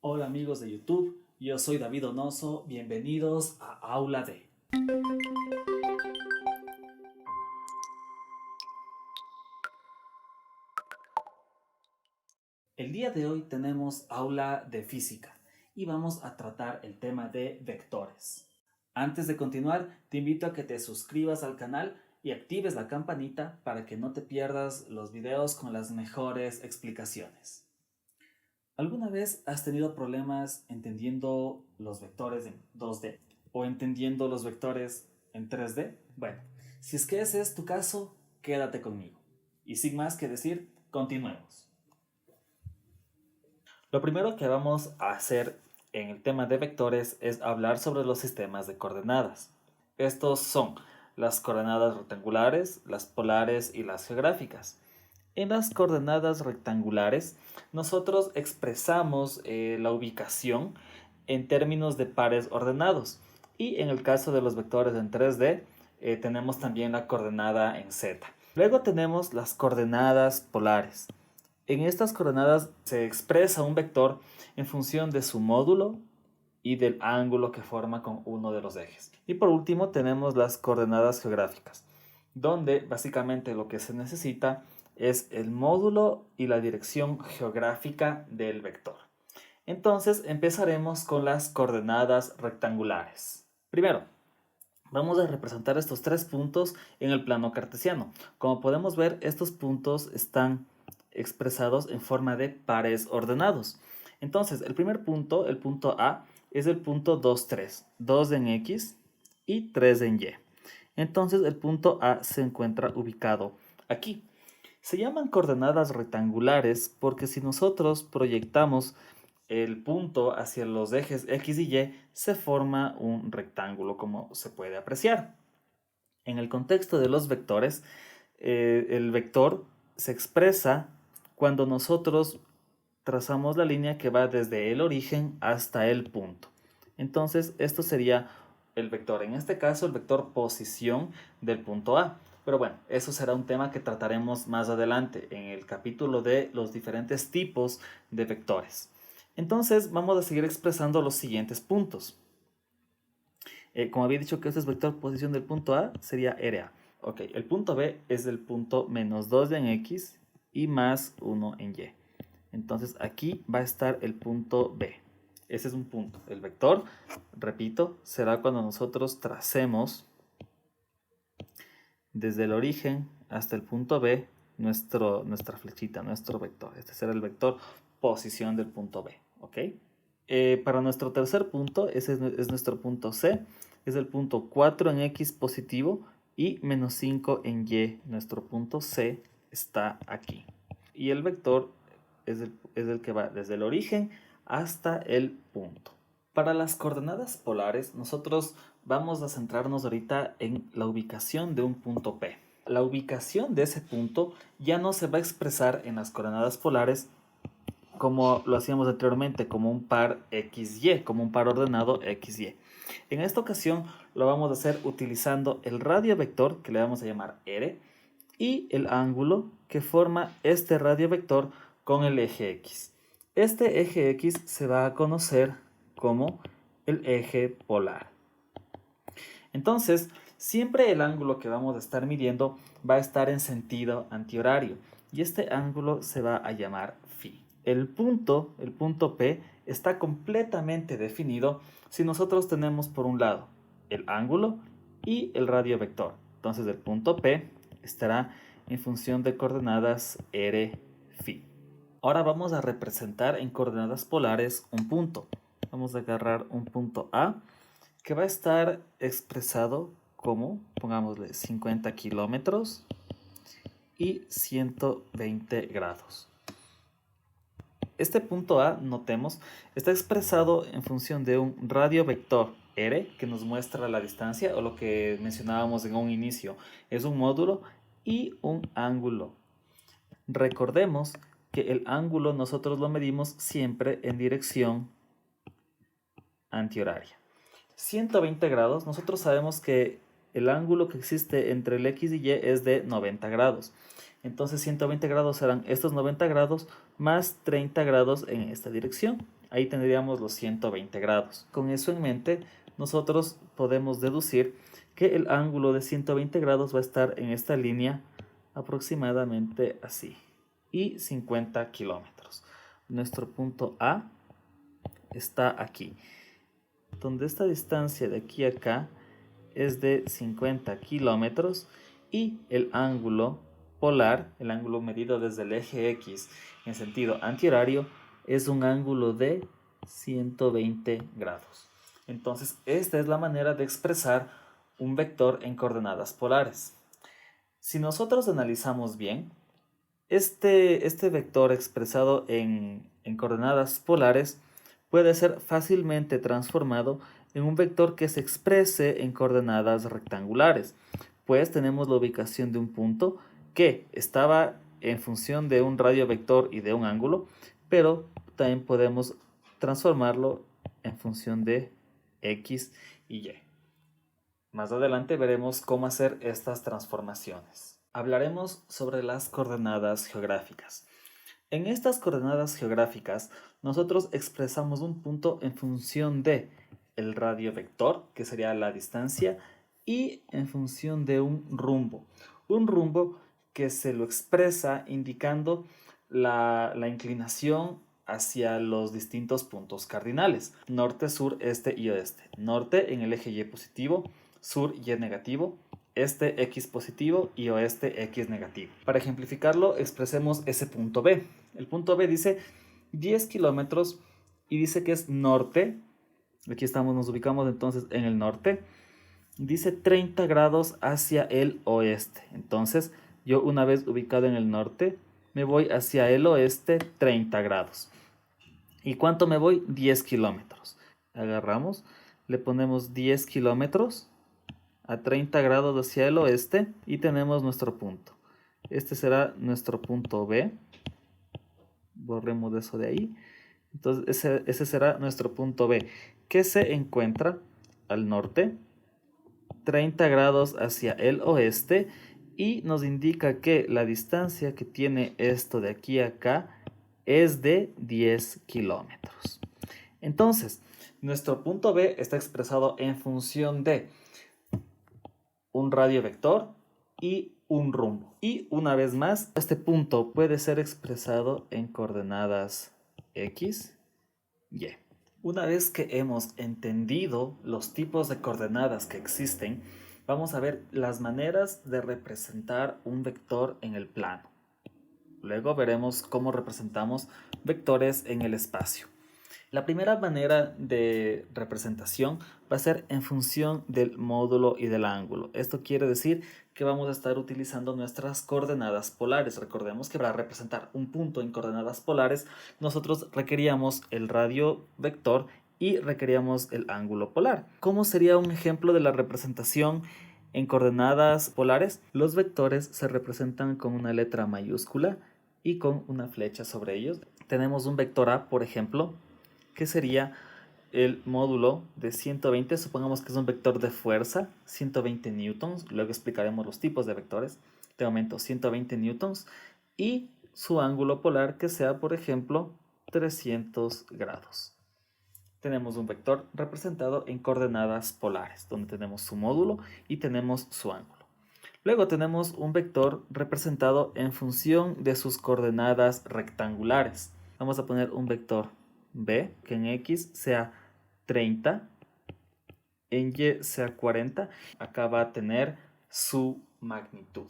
Hola amigos de YouTube, yo soy David Donoso, bienvenidos a Aula D. El día de hoy tenemos aula de física y vamos a tratar el tema de vectores. Antes de continuar, te invito a que te suscribas al canal y actives la campanita para que no te pierdas los videos con las mejores explicaciones. ¿Alguna vez has tenido problemas entendiendo los vectores en 2D o entendiendo los vectores en 3D? Bueno, si es que ese es tu caso, quédate conmigo. Y sin más que decir, continuemos. Lo primero que vamos a hacer en el tema de vectores es hablar sobre los sistemas de coordenadas. Estos son las coordenadas rectangulares, las polares y las geográficas. En las coordenadas rectangulares, nosotros expresamos la ubicación en términos de pares ordenados. Y en el caso de los vectores en 3D, tenemos también la coordenada en Z. Luego tenemos las coordenadas polares. En estas coordenadas se expresa un vector en función de su módulo y del ángulo que forma con uno de los ejes. Y por último tenemos las coordenadas geográficas, donde básicamente lo que se necesita es el módulo y la dirección geográfica del vector. Entonces empezaremos con las coordenadas rectangulares. Primero, vamos a representar estos tres puntos en el plano cartesiano. Como podemos ver, estos puntos están expresados en forma de pares ordenados. Entonces, el primer punto, el punto A, es el punto 2, 3. 2 en X y 3 en Y. Entonces, el punto A se encuentra ubicado aquí. Se llaman coordenadas rectangulares porque si nosotros proyectamos el punto hacia los ejes X y Y, se forma un rectángulo, como se puede apreciar. En el contexto de los vectores, el vector se expresa cuando nosotros trazamos la línea que va desde el origen hasta el punto. Entonces, esto sería el vector, en este caso el vector posición del punto A. Pero bueno, eso será un tema que trataremos más adelante en el capítulo de los diferentes tipos de vectores. Entonces, vamos a seguir expresando los siguientes puntos. Como había dicho que este es vector posición del punto A, sería RA. Ok, el punto B es el punto menos 2 en X y más 1 en Y. Entonces aquí va a estar el punto B. Ese es un punto. El vector, repito, será cuando nosotros tracemos desde el origen hasta el punto B nuestra flechita, nuestro vector. Este será el vector posición del punto B. ¿Ok? Para nuestro tercer punto, ese es nuestro punto C, es el punto 4 en X positivo y menos 5 en Y. Nuestro punto C está aquí. Y el vector es el que va desde el origen hasta el punto. Para las coordenadas polares, nosotros vamos a centrarnos ahorita en la ubicación de un punto P. La ubicación de ese punto ya no se va a expresar en las coordenadas polares como lo hacíamos anteriormente, como un par XY, como un par ordenado XY. En esta ocasión lo vamos a hacer utilizando el radio vector, que le vamos a llamar R, y el ángulo que forma este radio vector con el eje X. Este eje X se va a conocer como el eje polar. Entonces, siempre el ángulo que vamos a estar midiendo va a estar en sentido antihorario y este ángulo se va a llamar phi. El punto P, está completamente definido si nosotros tenemos por un lado el ángulo y el radio vector. Entonces el punto P estará en función de coordenadas r, phi. Ahora vamos a representar en coordenadas polares un punto. Vamos a agarrar un punto A que va a estar expresado como, pongámosle, 50 kilómetros y 120 grados. Este punto A, notemos, está expresado en función de un radio vector R, que nos muestra la distancia, o lo que mencionábamos en un inicio, es un módulo y un ángulo. Recordemos que el ángulo nosotros lo medimos siempre en dirección antihoraria. 120 grados, nosotros sabemos que el ángulo que existe entre el X y Y es de 90 grados. Entonces 120 grados serán estos 90 grados más 30 grados en esta dirección. ahí tendríamos los 120 grados. Con eso en mente, nosotros podemos deducir que el ángulo de 120 grados va a estar en esta línea aproximadamente así, y 50 kilómetros. Nuestro punto A está aquí, donde esta distancia de aquí a acá es de 50 kilómetros y el ángulo polar, el ángulo medido desde el eje X en sentido antihorario, es un ángulo de 120 grados. Entonces, esta es la manera de expresar un vector en coordenadas polares. Si nosotros analizamos bien, este vector expresado en coordenadas polares puede ser fácilmente transformado en un vector que se exprese en coordenadas rectangulares, pues tenemos la ubicación de un punto que estaba en función de un radio vector y de un ángulo, pero también podemos transformarlo en función de X y Y. Más adelante veremos cómo hacer estas transformaciones. Hablaremos sobre las coordenadas geográficas. En estas coordenadas geográficas, nosotros expresamos un punto en función de el radio vector, que sería la distancia, y en función de un rumbo. Un rumbo que se lo expresa indicando la inclinación hacia los distintos puntos cardinales: norte, sur, este y oeste. Norte en el eje Y positivo, sur Y negativo, este X positivo y oeste X negativo. Para ejemplificarlo, expresemos ese punto B. El punto B dice 10 kilómetros y dice que es norte. Aquí estamos, nos ubicamos entonces en el norte. Dice 30 grados hacia el oeste. Entonces, yo una vez ubicado en el norte, me voy hacia el oeste 30 grados. ¿Y cuánto me voy? 10 kilómetros. Agarramos, le ponemos 10 kilómetros a 30 grados hacia el oeste y tenemos nuestro punto. Este será nuestro punto B. Borremos eso de ahí. Entonces ese será nuestro punto B, que se encuentra al norte, 30 grados hacia el oeste, y nos indica que la distancia que tiene esto de aquí a acá es de 10 kilómetros. Entonces, nuestro punto B está expresado en función de un radio vector y un rumbo. Y una vez más, este punto puede ser expresado en coordenadas X, Y. Una vez que hemos entendido los tipos de coordenadas que existen, vamos a ver las maneras de representar un vector en el plano. Luego veremos cómo representamos vectores en el espacio. La primera manera de representación va a ser en función del módulo y del ángulo. Esto quiere decir que vamos a estar utilizando nuestras coordenadas polares. Recordemos que para representar un punto en coordenadas polares, nosotros requeríamos el radio vector y requeríamos el ángulo polar. ¿Cómo sería un ejemplo de la representación en coordenadas polares? Los vectores se representan con una letra mayúscula y con una flecha sobre ellos. Tenemos un vector A, por ejemplo, que sería el módulo de 120, supongamos que es un vector de fuerza, 120 newtons, luego explicaremos los tipos de vectores, de momento 120 newtons, y su ángulo polar que sea, por ejemplo, 300 grados. Tenemos un vector representado en coordenadas polares, donde tenemos su módulo y tenemos su ángulo. Luego tenemos un vector representado en función de sus coordenadas rectangulares. Vamos a poner un vector B, que en X sea 30, en Y sea 40, acá va a tener su magnitud.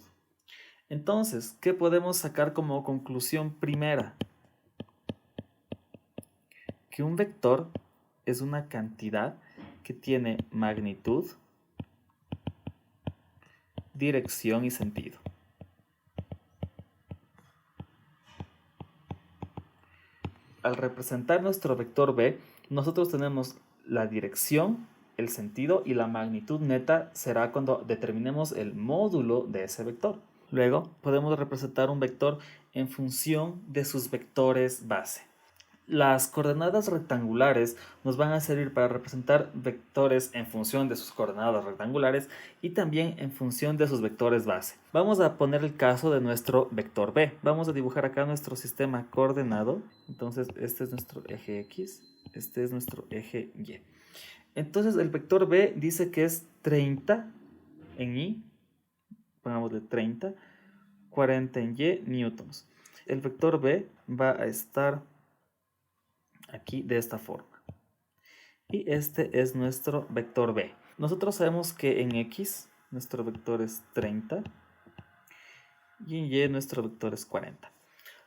Entonces, ¿qué podemos sacar como conclusión primera? Que un vector es una cantidad que tiene magnitud, dirección y sentido. Al representar nuestro vector B, nosotros tenemos la dirección, el sentido y la magnitud neta será cuando determinemos el módulo de ese vector. Luego podemos representar un vector en función de sus vectores base. Las coordenadas rectangulares nos van a servir para representar vectores en función de sus coordenadas rectangulares y también en función de sus vectores base. Vamos a poner el caso de nuestro vector B. Vamos a dibujar acá nuestro sistema coordenado. Entonces este es nuestro eje X, Este es nuestro eje Y. Entonces el vector B dice que es 30 en Y, pongámosle 30, 40 en Y newtons. El vector B va a estar aquí de esta forma. Y este es nuestro vector B. Nosotros sabemos que en X nuestro vector es 30 y en Y nuestro vector es 40.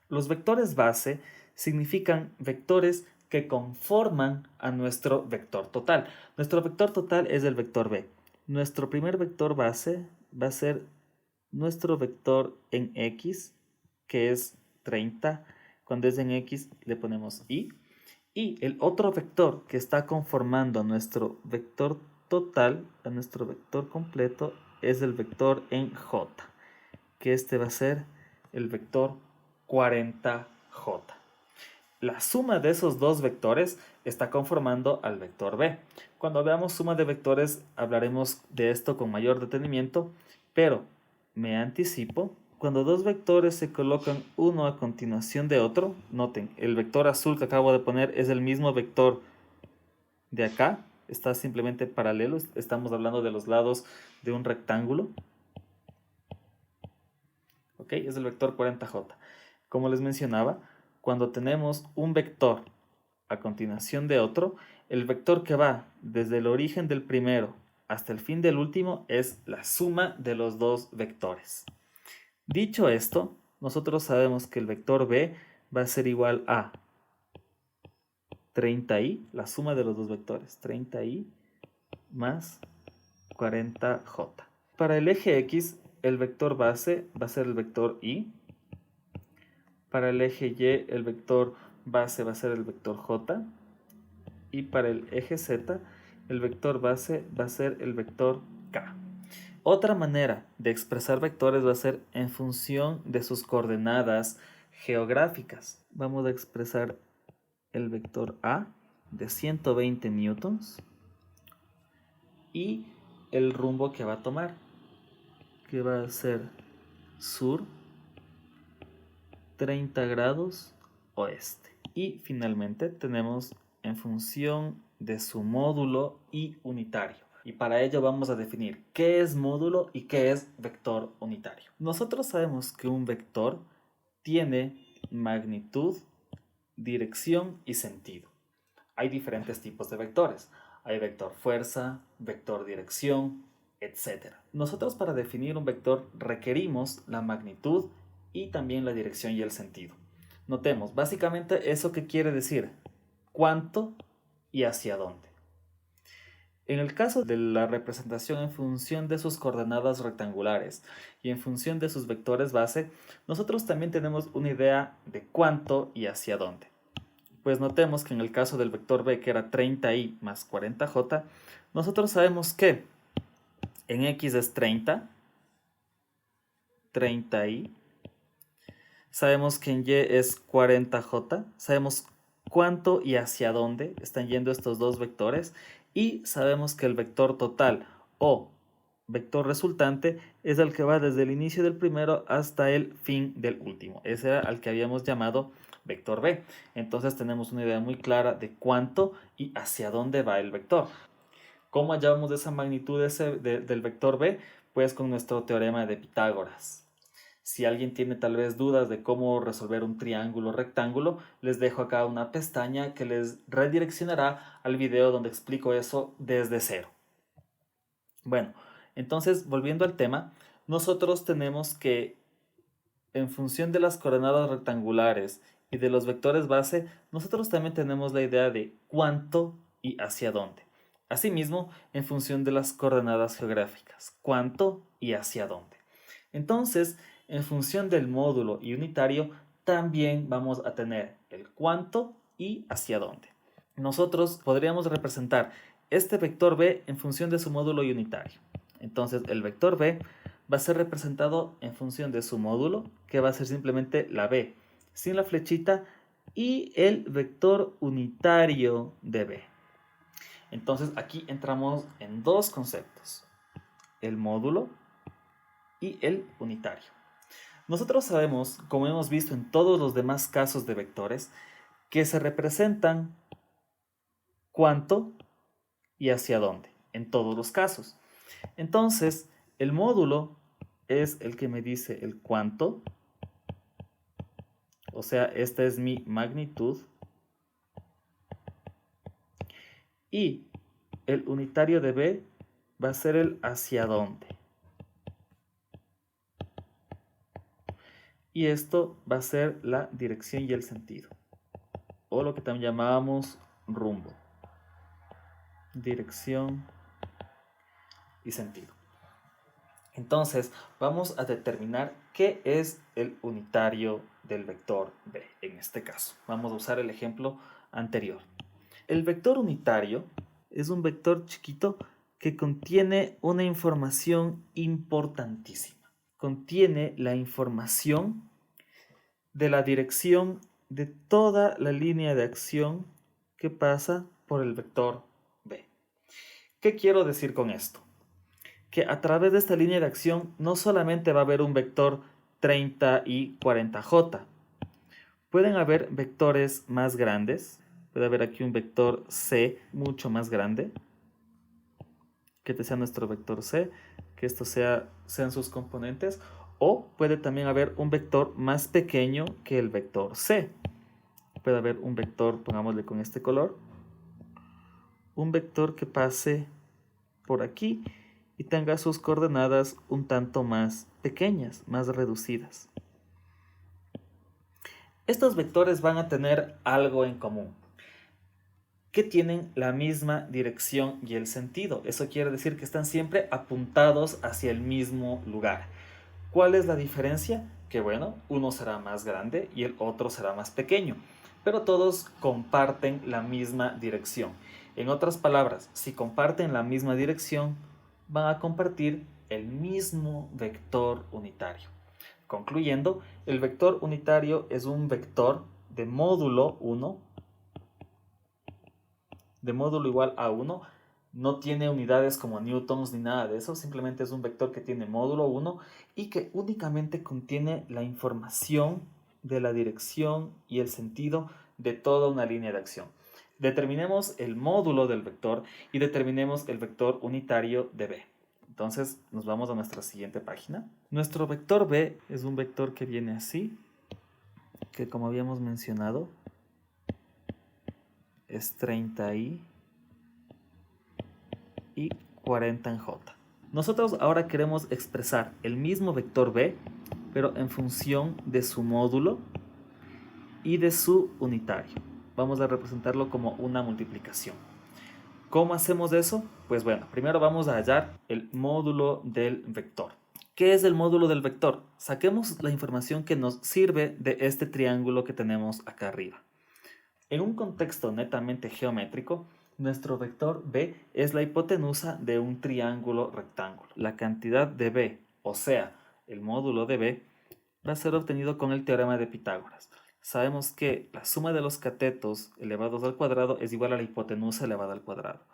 Los vectores base significan vectores que conforman a nuestro vector total. Nuestro vector total es el vector B. Nuestro primer vector base va a ser nuestro vector en X, que es 30. Cuando es en X le ponemos Y. Y el otro vector que está conformando a nuestro vector total, a nuestro vector completo, es el vector en J, que este va a ser el vector 40J. La suma de esos dos vectores está conformando al vector B. Cuando veamos suma de vectores hablaremos de esto con mayor detenimiento, pero me anticipo. Cuando dos vectores se colocan uno a continuación de otro, noten, el vector azul que acabo de poner es el mismo vector de acá, está simplemente paralelo, estamos hablando de los lados de un rectángulo. ¿Ok? Es el vector 40J. Como les mencionaba, cuando tenemos un vector a continuación de otro, el vector que va desde el origen del primero hasta el fin del último es la suma de los dos vectores. Dicho esto, nosotros sabemos que el vector B va a ser igual a 30i, la suma de los dos vectores, 30i más 40j. Para el eje X, el vector base va a ser el vector y. Para el eje Y, el vector base va a ser el vector j. Y para el eje Z, el vector base va a ser el vector k. Otra manera de expresar vectores va a ser en función de sus coordenadas geográficas. Vamos a expresar el vector A de 120 newtons y el rumbo que va a tomar, que va a ser sur 30 grados oeste. Y finalmente tenemos en función de su módulo y unitario. Y para ello vamos a definir qué es módulo y qué es vector unitario. Nosotros sabemos que un vector tiene magnitud, dirección y sentido. Hay diferentes tipos de vectores. Hay vector fuerza, vector dirección, etc. Nosotros para definir un vector requerimos la magnitud y también la dirección y el sentido. Notemos, básicamente eso que quiere decir, cuánto y hacia dónde. En el caso de la representación en función de sus coordenadas rectangulares y en función de sus vectores base, nosotros también tenemos una idea de cuánto y hacia dónde. Pues notemos que en el caso del vector B, que era 30i más 40j, nosotros sabemos que en X es 30i, sabemos que en Y es 40j, sabemos cuánto y hacia dónde están yendo estos dos vectores y sabemos que el vector total o vector resultante es el que va desde el inicio del primero hasta el fin del último. Ese era el que habíamos llamado vector B. Entonces tenemos una idea muy clara de cuánto y hacia dónde va el vector. ¿Cómo hallamos esa magnitud del vector B? Pues con nuestro teorema de Pitágoras. Si alguien tiene tal vez dudas de cómo resolver un triángulo rectángulo, les dejo acá una pestaña que les redireccionará al video donde explico eso desde cero. Bueno, entonces volviendo al tema, nosotros tenemos que en función de las coordenadas rectangulares y de los vectores base, nosotros también tenemos la idea de cuánto y hacia dónde. Asimismo, en función de las coordenadas geográficas, cuánto y hacia dónde. Entonces, en función del módulo y unitario, también vamos a tener el cuánto y hacia dónde. Nosotros podríamos representar este vector B en función de su módulo y unitario. Entonces, el vector B va a ser representado en función de su módulo, que va a ser simplemente la B, sin la flechita, y el vector unitario de B. Entonces, aquí entramos en dos conceptos, el módulo y el unitario. Nosotros sabemos, como hemos visto en todos los demás casos de vectores, que se representan cuánto y hacia dónde, en todos los casos. Entonces, el módulo es el que me dice el cuánto, o sea, esta es mi magnitud, y el unitario de b va a ser el hacia dónde. Y esto va a ser la dirección y el sentido, o lo que también llamábamos rumbo. Dirección y sentido. Entonces, vamos a determinar qué es el unitario del vector b, en este caso. Vamos a usar el ejemplo anterior. El vector unitario es un vector chiquito que contiene una información importantísima. Contiene la información de la dirección de toda la línea de acción que pasa por el vector b. ¿Qué quiero decir con esto? Que a través de esta línea de acción no solamente va a haber un vector 30 y 40J, pueden haber vectores más grandes, puede haber aquí un vector C mucho más grande, que este sea nuestro vector C, que estos sean sus componentes, o puede también haber un vector más pequeño que el vector C. Puede haber un vector, pongámosle con este color, un vector que pase por aquí y tenga sus coordenadas un tanto más pequeñas, más reducidas. Estos vectores van a tener algo en común, que tienen la misma dirección y el sentido. Eso quiere decir que están siempre apuntados hacia el mismo lugar. ¿Cuál es la diferencia? Que bueno, uno será más grande y el otro será más pequeño, pero todos comparten la misma dirección. En otras palabras, si comparten la misma dirección, van a compartir el mismo vector unitario. Concluyendo, el vector unitario es un vector de módulo 1, de módulo igual a 1, no tiene unidades como newtons ni nada de eso, simplemente es un vector que tiene módulo 1 y que únicamente contiene la información de la dirección y el sentido de toda una línea de acción. Determinemos el módulo del vector y determinemos el vector unitario de b. Entonces nos vamos a nuestra siguiente página. Nuestro vector b es un vector que viene así, que como habíamos mencionado es 30i y 40 en j. Nosotros ahora queremos expresar el mismo vector b, pero en función de su módulo y de su unitario. Vamos a representarlo como una multiplicación. ¿Cómo hacemos eso? Pues bueno, primero vamos a hallar el módulo del vector. ¿Qué es el módulo del vector? Saquemos la información que nos sirve de este triángulo que tenemos acá arriba. En un contexto netamente geométrico, nuestro vector b es la hipotenusa de un triángulo rectángulo. La cantidad de b, o sea, el módulo de b, va a ser obtenido con el teorema de Pitágoras. Sabemos que la suma de los catetos elevados al cuadrado es igual a la hipotenusa elevada al cuadrado.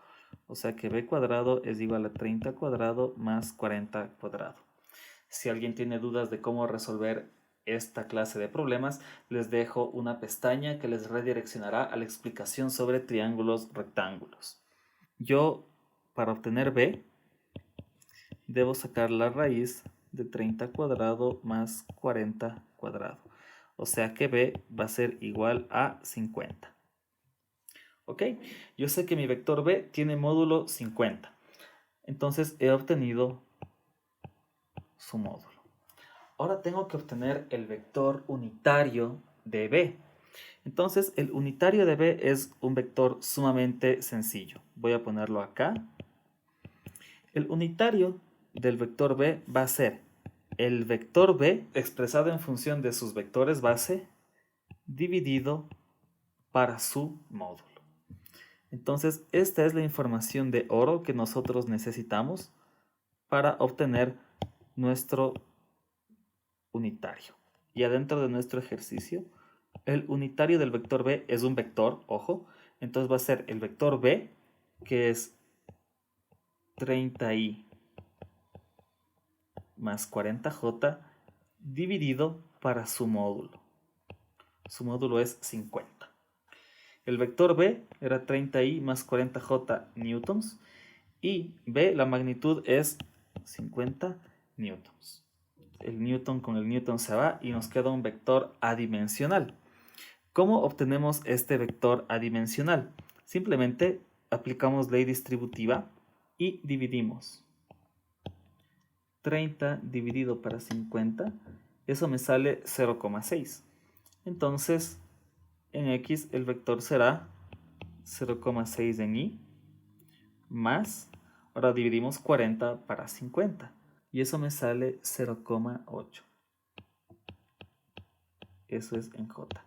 O sea que b cuadrado es igual a 30 cuadrado más 40 cuadrado. Si alguien tiene dudas de cómo resolver esta clase de problemas, les dejo una pestaña que les redireccionará a la explicación sobre triángulos rectángulos. Yo, para obtener b, debo sacar la raíz de 30 cuadrado más 40 cuadrado. O sea que b va a ser igual a 50. ¿Ok? Yo sé que mi vector b tiene módulo 50. Entonces he obtenido su módulo. Ahora tengo que obtener el vector unitario de b. Entonces el unitario de b es un vector sumamente sencillo. Voy a ponerlo acá. El unitario del vector b va a ser el vector b expresado en función de sus vectores base dividido para su módulo. Entonces esta es la información de oro que nosotros necesitamos para obtener nuestro unitario. Y adentro de nuestro ejercicio, el unitario del vector b es un vector, ojo, entonces va a ser el vector b, que es 30i más 40j dividido para su módulo. Su módulo es 50. El vector B era 30i más 40j newtons y B, la magnitud es 50 newtons. El newton con el newton se va y nos queda un vector adimensional. ¿Cómo obtenemos este vector adimensional? Simplemente aplicamos ley distributiva y dividimos. 30 dividido para 50, eso me sale 0,6. Entonces, en X el vector será 0,6 en Y más, ahora dividimos 40 para 50 y eso me sale 0,8. Eso es en J.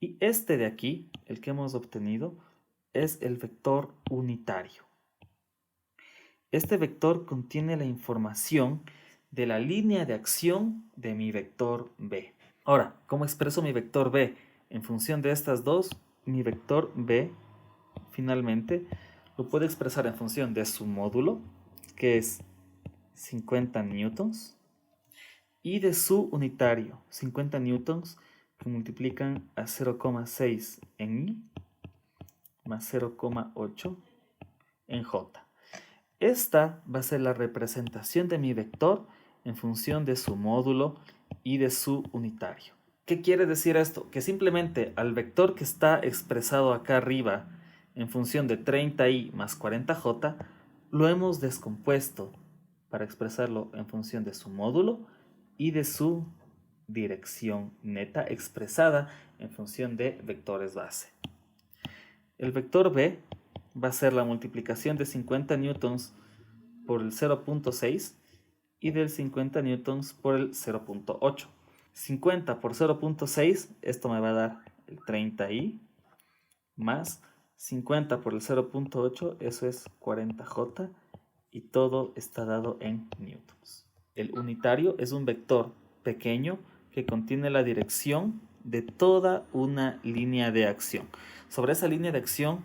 Y este de aquí, el que hemos obtenido, es el vector unitario. Este vector contiene la información de la línea de acción de mi vector B. Ahora, ¿cómo expreso mi vector B? En función de estas dos, mi vector B finalmente lo puedo expresar en función de su módulo, que es 50 newtons, y de su unitario, 50 newtons, que multiplican a 0,6 en Y más 0,8 en J. Esta va a ser la representación de mi vector en función de su módulo y de su unitario. ¿Qué quiere decir esto? Que simplemente al vector que está expresado acá arriba en función de 30i más 40j, lo hemos descompuesto para expresarlo en función de su módulo y de su dirección neta expresada en función de vectores base. El vector B va a ser la multiplicación de 50 newtons por el 0,6 y del 50 newtons por el 0,8. 50 por 0,6, esto me va a dar el 30i, más 50 por el 0,8, eso es 40j, y todo está dado en newtons. El unitario es un vector pequeño que contiene la dirección de toda una línea de acción. Sobre esa línea de acción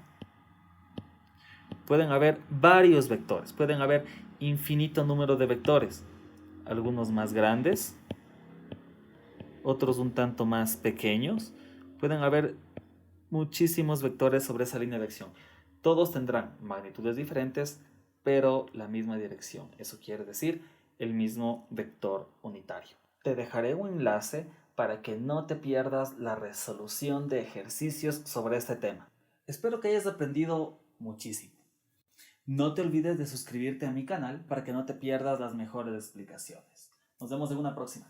pueden haber varios vectores, pueden haber infinito número de vectores, algunos más grandes, otros un tanto más pequeños. Pueden haber muchísimos vectores sobre esa línea de acción. Todos tendrán magnitudes diferentes, pero la misma dirección. Eso quiere decir el mismo vector unitario. Te dejaré un enlace para que no te pierdas la resolución de ejercicios sobre este tema. Espero que hayas aprendido muchísimo. No te olvides de suscribirte a mi canal para que no te pierdas las mejores explicaciones. Nos vemos en una próxima.